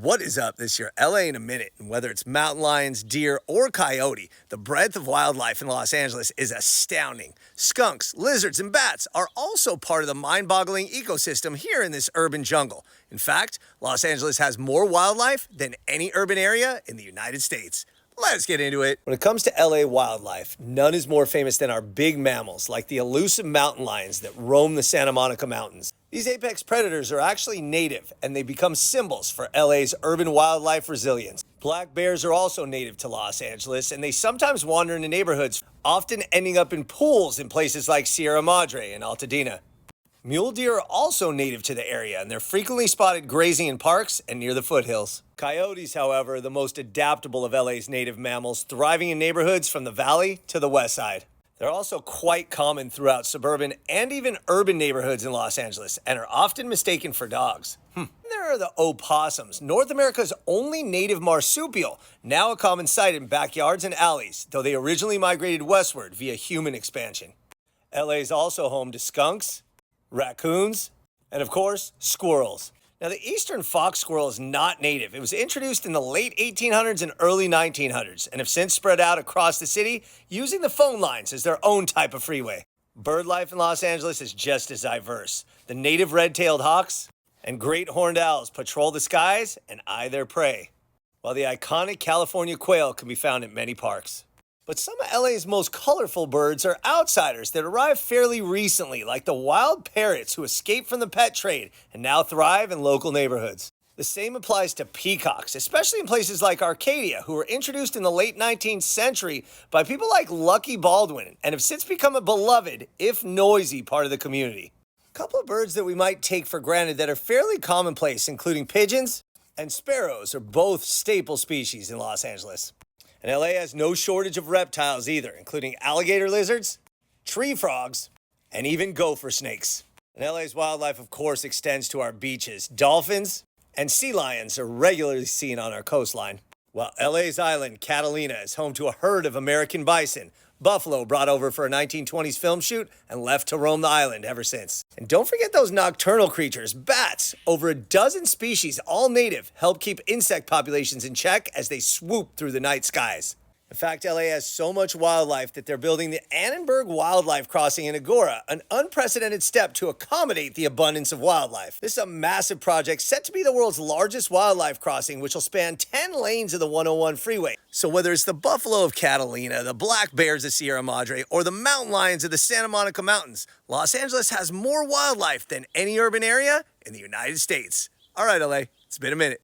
What is up this year? LA in a minute. And whether it's mountain lions, deer, or coyote, the breadth of wildlife in Los Angeles is astounding. Skunks, lizards, and bats are also part of the mind-boggling ecosystem here in this urban jungle. In fact, Los Angeles has more wildlife than any urban area in the United States. Let's get into it. When it comes to LA wildlife, none is more famous than our big mammals, like the elusive mountain lions that roam the Santa Monica Mountains. These apex predators are actually native, and they become symbols for LA's urban wildlife resilience. Black bears are also native to Los Angeles, and they sometimes wander into neighborhoods, often ending up in pools in places like Sierra Madre and Altadena. Mule deer are also native to the area, and they're frequently spotted grazing in parks and near the foothills. Coyotes, however, are the most adaptable of LA's native mammals, thriving in neighborhoods from the valley to the west side. They're also quite common throughout suburban and even urban neighborhoods in Los Angeles, and are often mistaken for dogs. There are the opossums, North America's only native marsupial, now a common sight in backyards and alleys, though they originally migrated westward via human expansion. LA is also home to skunks, raccoons, and of course, squirrels. Now, the eastern fox squirrel is not native. It was introduced in the late 1800s and early 1900s and have since spread out across the city using the phone lines as their own type of freeway. Bird life in Los Angeles is just as diverse. The native red-tailed hawks and great horned owls patrol the skies and eye their prey, while the iconic California quail can be found in many parks. But some of LA's most colorful birds are outsiders that arrived fairly recently, like the wild parrots who escaped from the pet trade and now thrive in local neighborhoods. The same applies to peacocks, especially in places like Arcadia, who were introduced in the late 19th century by people like Lucky Baldwin and have since become a beloved, if noisy, part of the community. A couple of birds that we might take for granted that are fairly commonplace, including pigeons and sparrows, are both staple species in Los Angeles. And LA has no shortage of reptiles either, including alligator lizards, tree frogs, and even gopher snakes. And LA's wildlife, of course, extends to our beaches. Dolphins and sea lions are regularly seen on our coastline. While LA's island, Catalina, is home to a herd of American bison. Buffalo brought over for a 1920s film shoot and left to roam the island ever since. And don't forget those nocturnal creatures, bats. Over a dozen species, all native, help keep insect populations in check as they swoop through the night skies. In fact, LA has so much wildlife that they're building the Annenberg Wildlife Crossing in Agora, an unprecedented step to accommodate the abundance of wildlife. This is a massive project set to be the world's largest wildlife crossing, which will span 10 lanes of the 101 freeway. So whether it's the buffalo of Catalina, the black bears of Sierra Madre, or the mountain lions of the Santa Monica Mountains, Los Angeles has more wildlife than any urban area in the United States. All right, LA, it's been a minute.